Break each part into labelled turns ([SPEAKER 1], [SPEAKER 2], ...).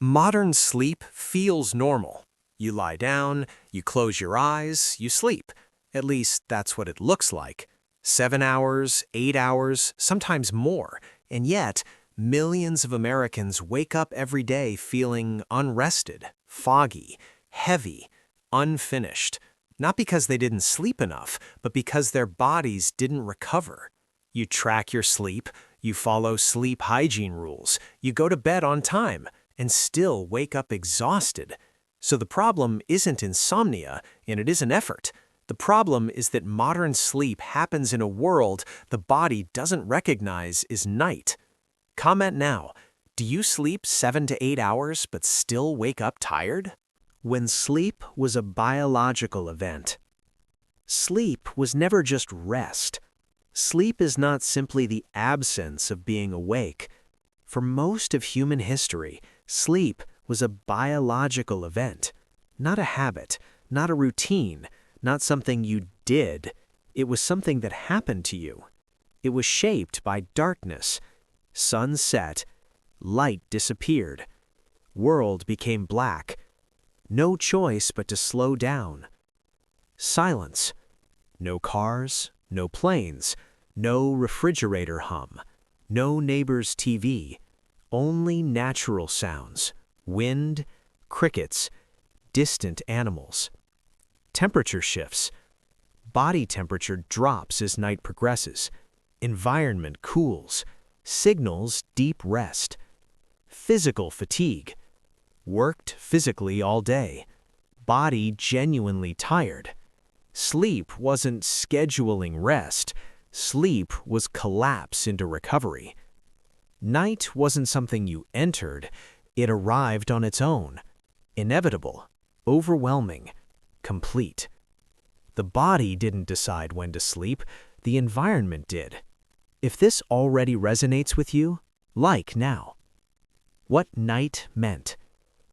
[SPEAKER 1] Modern sleep feels normal. You lie down, you close your eyes, you sleep. At least that's what it looks like. 7 hours, 8 hours, sometimes more. And yet, millions of Americans wake up every day feeling unrested, foggy, heavy, unfinished. Not because they didn't sleep enough, but because their bodies didn't recover. You track your sleep, you follow sleep hygiene rules, you go to bed on time, and still wake up exhausted. So the problem isn't insomnia, and it isn't effort. The problem is that modern sleep happens in a world the body doesn't recognize is night. Comment now. Do you sleep 7 to 8 hours but still wake up tired? When sleep was a biological event. Sleep was never just rest. Sleep is not simply the absence of being awake. For most of human history, sleep was a biological event, not a habit, not a routine, not something you did. It was something that happened to you. It was shaped by darkness. Sun set, light disappeared. World became black. No choice but to slow down. Silence. No cars, no planes, no refrigerator hum, no neighbor's TV. Only natural sounds, wind, crickets, distant animals. Temperature shifts. Body temperature drops as night progresses. Environment cools. Signals deep rest. Physical fatigue. Worked physically all day. Body genuinely tired. Sleep wasn't scheduling rest. Sleep was collapse into recovery. Night wasn't something you entered, it arrived on its own. Inevitable, overwhelming, complete. The body didn't decide when to sleep, the environment did. If this already resonates with you, like now. What night meant.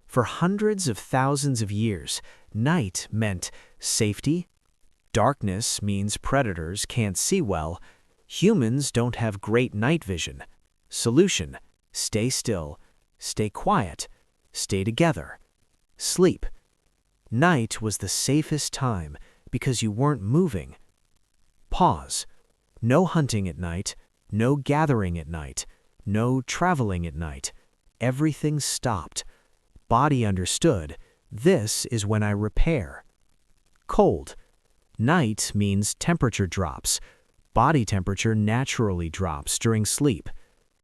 [SPEAKER 1] For hundreds of thousands of years, night meant safety. Darkness means predators can't see well. Humans don't have great night vision. Solution: stay still, stay quiet, stay together. Sleep. Night was the safest time because you weren't moving. Pause. No hunting at night, no gathering at night, no traveling at night. Everything stopped. Body understood, this is when I repair. Cold. Night means temperature drops. Body temperature naturally drops during sleep.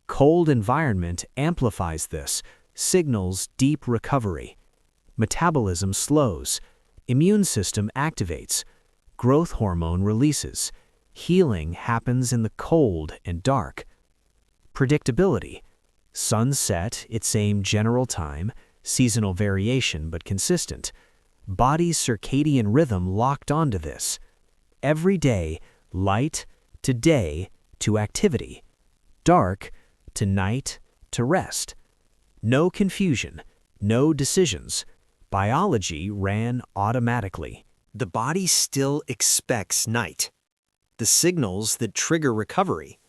[SPEAKER 1] Cold environment amplifies this, signals deep recovery. Metabolism slows. Immune system activates. Growth hormone releases. Healing happens in the cold and dark. Predictability. Sunset, its same general time, seasonal variation but consistent. Body's circadian rhythm locked onto this. Every day, light to day to activity. Dark to night to rest. No confusion, no decisions. Biology ran automatically. The body still expects night. The signals that trigger recovery.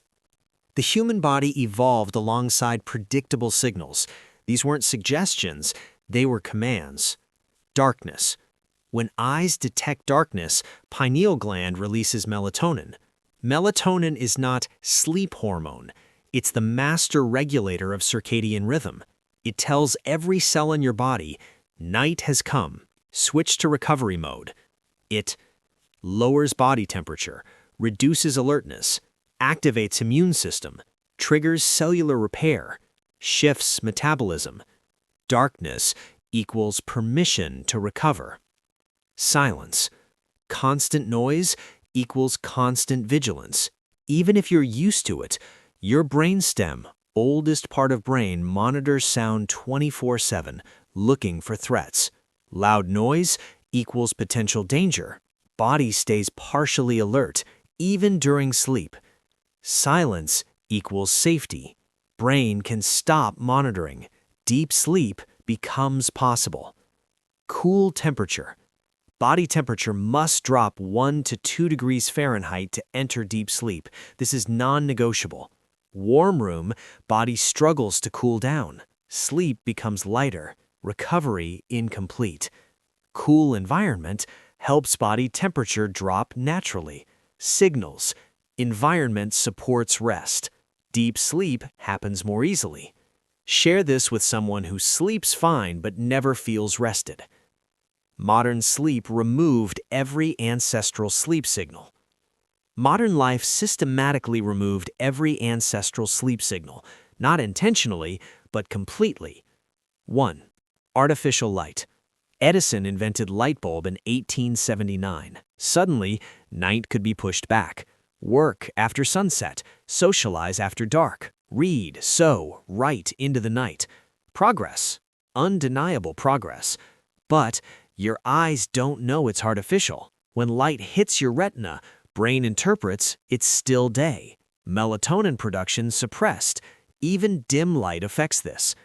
[SPEAKER 1] The human body evolved alongside predictable signals. These weren't suggestions, they were commands. Darkness. When eyes detect darkness, pineal gland releases melatonin. Melatonin is not sleep hormone. It's the master regulator of circadian rhythm. It tells every cell in your body, night has come, switch to recovery mode. It lowers body temperature, reduces alertness, activates immune system, triggers cellular repair, shifts metabolism. Darkness equals permission to recover. Silence. Constant noise equals constant vigilance. Even if you're used to it, your brainstem, oldest part of brain, monitors sound 24/7, looking for threats. Loud noise equals potential danger. Body stays partially alert, even during sleep. Silence equals safety. Brain can stop monitoring. Deep sleep becomes possible. Cool temperature. Body temperature must drop 1 to 2 degrees Fahrenheit to enter deep sleep. This is non-negotiable. Warm room, body struggles to cool down. Sleep becomes lighter, recovery incomplete. Cool environment helps body temperature drop naturally. Signals. Environment supports rest. Deep sleep happens more easily. Share this with someone who sleeps fine but never feels rested. Modern sleep removed every ancestral sleep signal. Modern life systematically removed every ancestral sleep signal, not intentionally, but completely. 1. Artificial light. Edison invented light bulb in 1879. Suddenly, night could be pushed back. Work after sunset, socialize after dark, read, sew, write into the night. Progress. Undeniable progress. But your eyes don't know it's artificial. When light hits your retina, brain interprets it's still day. Melatonin production suppressed. Even dim light affects this,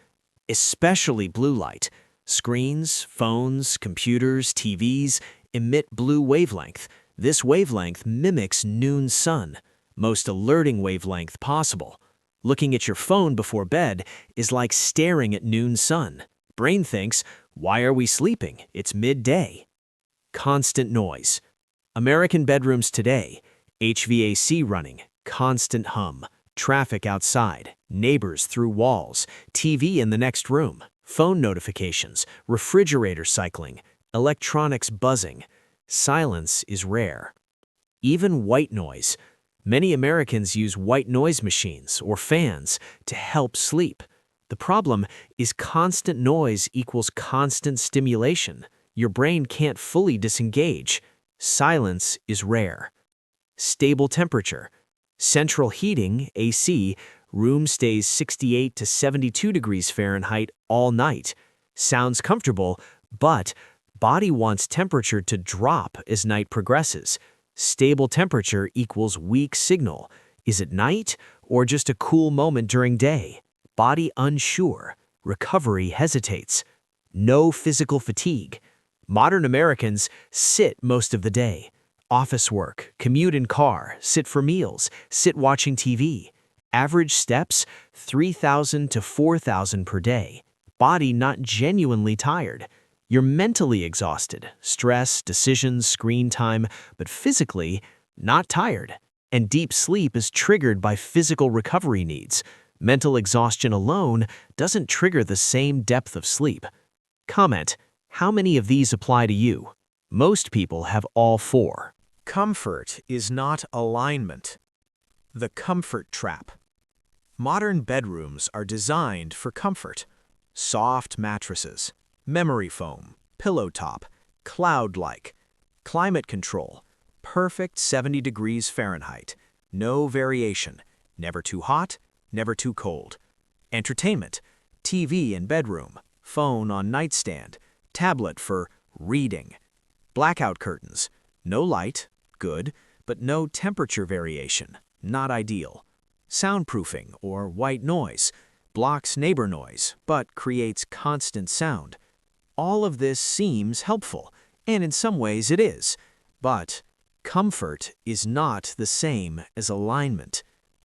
[SPEAKER 1] especially blue light. Screens, phones, computers, TVs emit blue wavelength. This wavelength mimics noon sun, most alerting wavelength possible. Looking at your phone before bed is like staring at noon sun. Brain thinks, why are we sleeping? It's midday. Constant noise. American bedrooms today, HVAC running, constant hum, traffic outside, neighbors through walls, TV in the next room, phone notifications, refrigerator cycling, electronics buzzing. Silence is rare. Even white noise. Many Americans use white noise machines or fans to help sleep. The problem is constant noise equals constant stimulation. Your brain can't fully disengage. Silence is rare. Stable temperature. Central heating, AC, room stays 68 to 72 degrees Fahrenheit all night. Sounds comfortable, but body wants temperature to drop as night progresses. Stable temperature equals weak signal. Is it night or just a cool moment during day? Body unsure. Recovery hesitates. No physical fatigue. Modern Americans sit most of the day. Office work, commute in car, sit for meals, sit watching TV. Average steps, 3,000 to 4,000 per day. Body not genuinely tired. You're mentally exhausted, stress, decisions, screen time, but physically not tired. And deep sleep is triggered by physical recovery needs. Mental exhaustion alone doesn't trigger the same depth of sleep. Comment, how many of these apply to you? Most people have all 4. Comfort is not alignment. The comfort trap. Modern bedrooms are designed for comfort. Soft mattresses, memory foam, pillow top, cloud-like, climate control, perfect 70 degrees Fahrenheit, no variation, never too hot, never too cold. Entertainment, TV in bedroom, phone on nightstand, tablet for reading. Blackout curtains, no light, good, but no temperature variation, not ideal. Soundproofing or white noise, blocks neighbor noise, but creates constant sound. All of this seems helpful, and in some ways it is. But comfort is not the same as alignment.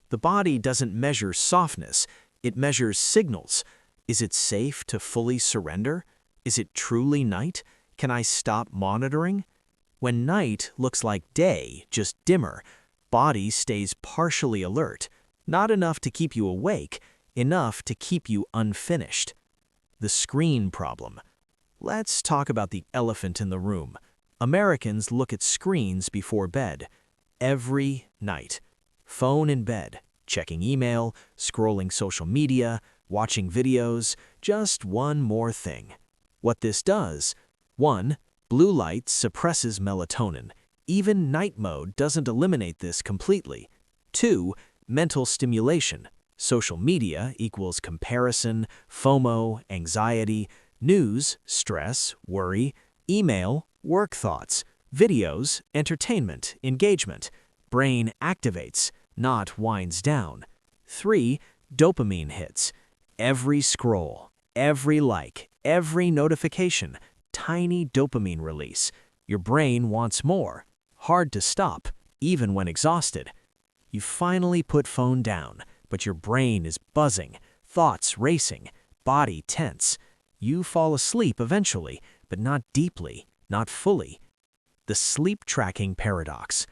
[SPEAKER 1] The body doesn't measure softness, it measures signals. Is it safe to fully surrender? Is it truly night? Can I stop monitoring? When night looks like day, just dimmer, body stays partially alert. Not enough to keep you awake, enough to keep you unfinished. The screen problem. Let's talk about the elephant in the room. Americans look at screens before bed. Every night. Phone in bed, checking email, scrolling social media, watching videos, just one more thing. What this does: 1. Blue light suppresses melatonin. Even night mode doesn't eliminate this completely. 2. Mental stimulation. Social media equals comparison, FOMO, anxiety, news, stress, worry, email, work thoughts, videos, entertainment, engagement. Brain activates, not winds down. 3. Dopamine hits. Every scroll, every like, every notification, tiny dopamine release. Your brain wants more. Hard to stop, even when exhausted. You finally put phone down, but your brain is buzzing, thoughts racing,
[SPEAKER 2] body tense. You fall asleep eventually, but not deeply, not fully. The sleep tracking paradox.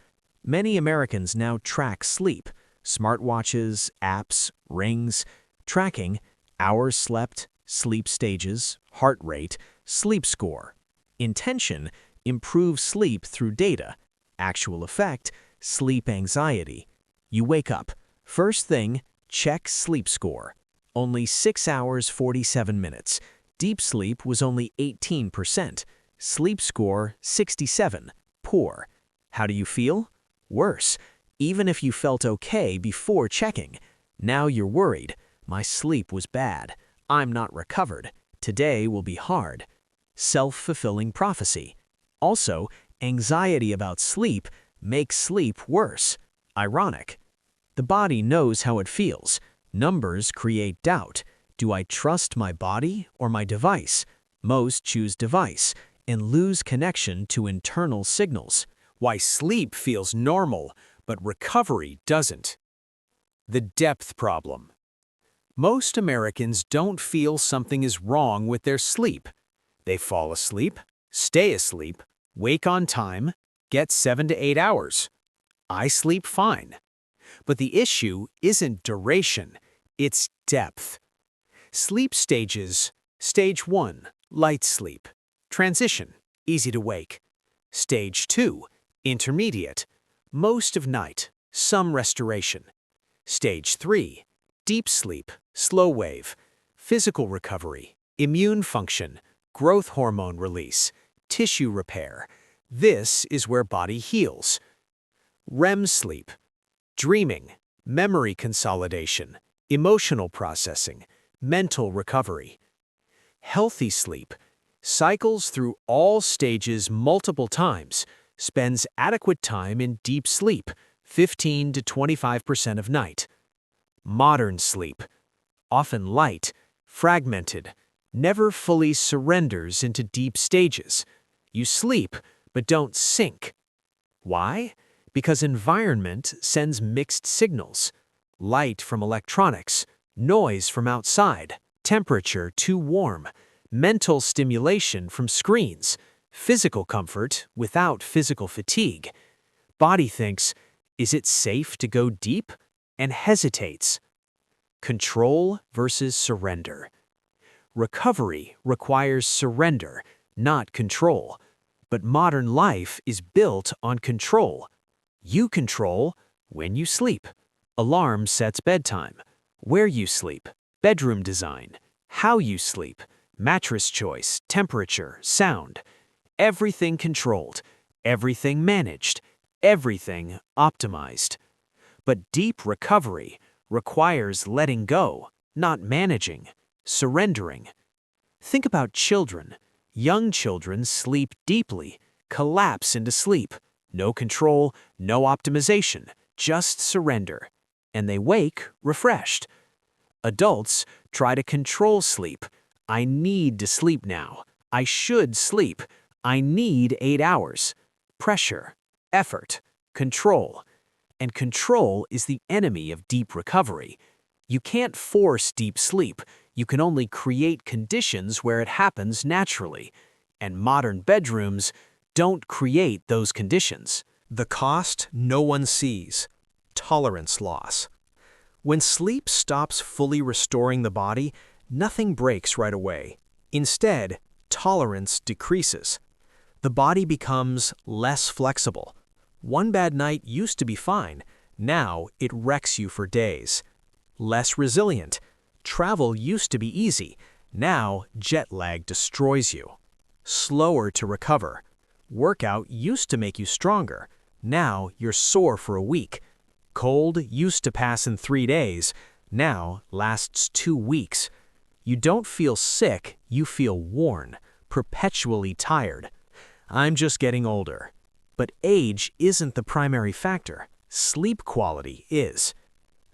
[SPEAKER 2] Many Americans now track sleep. Smartwatches, apps, rings, tracking hours slept, sleep stages, heart rate, sleep score. Intention, improve sleep through data. Actual effect, sleep anxiety. You wake up. First thing, check sleep score. Only 6 hours 47 minutes. Deep sleep was only 18%. Sleep score 67. Poor. How do you feel? Worse. Even if you felt okay before checking. Now you're worried. My sleep was bad. I'm not recovered. Today will be hard. Self-fulfilling prophecy. Also, anxiety about sleep makes sleep worse. Ironic. The body knows how it feels. Numbers create doubt. Do I trust my body or my device? Most choose device and lose connection to internal signals.
[SPEAKER 1] Why sleep feels normal, but recovery doesn't. The depth problem. Most Americans don't feel something is wrong with their sleep. They fall asleep, stay asleep, wake on time, get 7 to 8 hours. I sleep fine. But the issue isn't duration, it's depth. Sleep stages. Stage 1, light sleep. Transition, easy to wake. Stage 2, intermediate. Most of night, some restoration. Stage 3, deep sleep, slow wave. Physical recovery, immune function, growth hormone release, tissue repair. This is where body heals. REM sleep, dreaming, memory consolidation, emotional processing, mental recovery. Healthy sleep, cycles through all stages multiple times, spends adequate time in deep sleep, 15 to 25% of night. Modern sleep, often light, fragmented, never fully surrenders into deep stages. You sleep, but don't sink. Why? Because environment sends mixed signals. Light from electronics, noise from outside, temperature too warm, mental stimulation from screens, physical comfort without physical fatigue. Body thinks, is it safe to go deep? And hesitates. Control versus surrender. Recovery requires surrender, not control. But modern life is built on control. You control when you sleep. Alarm sets bedtime. Where you sleep. Bedroom design. How you sleep. Mattress choice, temperature, sound. Everything controlled. Everything managed. Everything optimized. But deep recovery requires letting go, not managing, surrendering. Think about children. Young children sleep deeply, collapse into sleep. No control, no optimization, just surrender. And they wake refreshed. Adults try to control sleep. I need to sleep now. I should sleep. I need 8 hours. Pressure, effort, control. And control is the enemy of deep recovery. You can't force deep sleep. You can only create conditions where it happens naturally. And modern bedrooms don't create those conditions.
[SPEAKER 2] The cost no one sees. Tolerance loss. When sleep stops fully restoring the body, nothing breaks right away. Instead, tolerance decreases. The body becomes less flexible. One bad night used to be fine. Now it wrecks you for days. Less resilient. Travel used to be easy. Now jet lag destroys you. Slower to recover. Workout used to make you stronger. Now you're sore for a week. Cold used to pass in 3 days. Now lasts 2 weeks. You don't feel sick, you feel worn, perpetually tired. I'm just getting older. But age isn't the primary factor. Sleep quality is.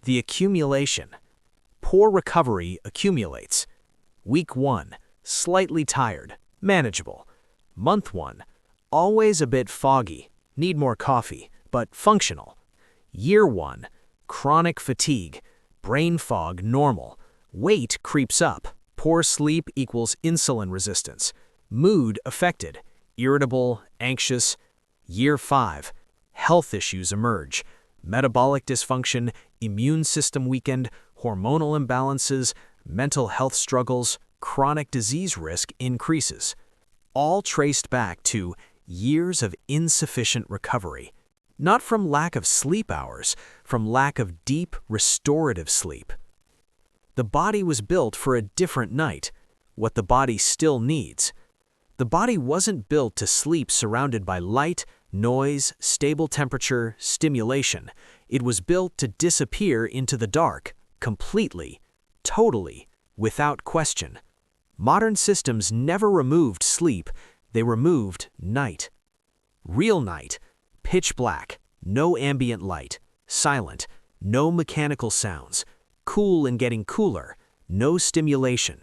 [SPEAKER 2] The accumulation. Poor recovery accumulates. Week 1, slightly tired, manageable. Month 1, always a bit foggy, need more coffee, but functional. Year 1, chronic fatigue, brain fog normal, weight creeps up, Poor sleep equals insulin resistance. Mood affected, irritable, anxious. Year 5. Health issues emerge. Metabolic dysfunction, immune system weakened, hormonal imbalances, mental health struggles, chronic disease risk increases. All traced back to years of insufficient recovery. Not from lack of sleep hours, from lack of deep, restorative sleep. The body was built for a different night, what the body still needs. The body wasn't built to sleep surrounded by light, noise, stable temperature, stimulation. It was built to disappear into the dark, completely, totally, without question. Modern systems never removed sleep, they removed night. Real night, pitch black, no ambient light, silent, no mechanical sounds, cool and getting cooler, no stimulation.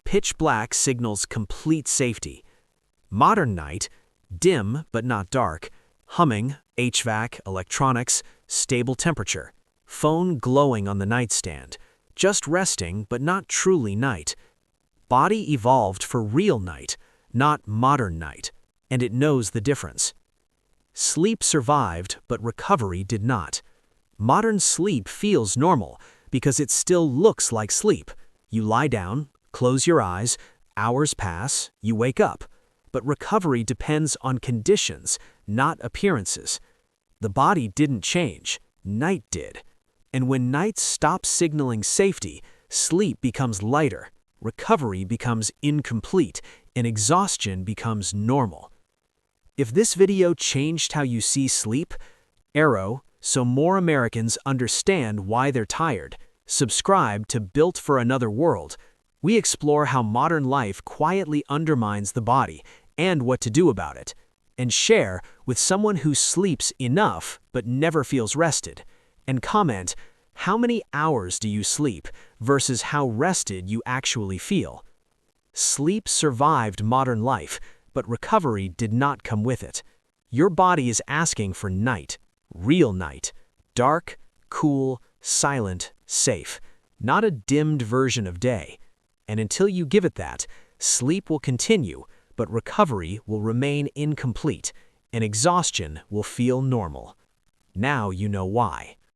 [SPEAKER 2] Pitch black signals complete safety. Modern night, dim but not dark, humming, HVAC, electronics, stable temperature, phone glowing on the nightstand, just resting but not truly night. Body evolved for real night, not modern night, and it knows the difference. Sleep survived, but recovery did not. Modern sleep feels normal because it still looks like sleep. You lie down, close your eyes, hours pass, you wake up. But recovery depends on conditions, not appearances. The body didn't change, night did. And when night stops signaling safety, sleep becomes lighter, recovery becomes incomplete, and exhaustion becomes normal. If this video changed how you see sleep, arrow, so more Americans understand why they're tired. Subscribe to Built for Another World. We explore how modern life quietly undermines the body and what to do about it. And share with someone who sleeps enough but never feels rested. And comment, how many hours do you sleep versus how rested you actually feel? Sleep survived modern life, but recovery did not come with it. Your body is asking for night, real night, dark, cool, silent, safe, not a dimmed version of day. And until you give it that, sleep will continue, but recovery will remain incomplete, and exhaustion will feel normal. Now you know why.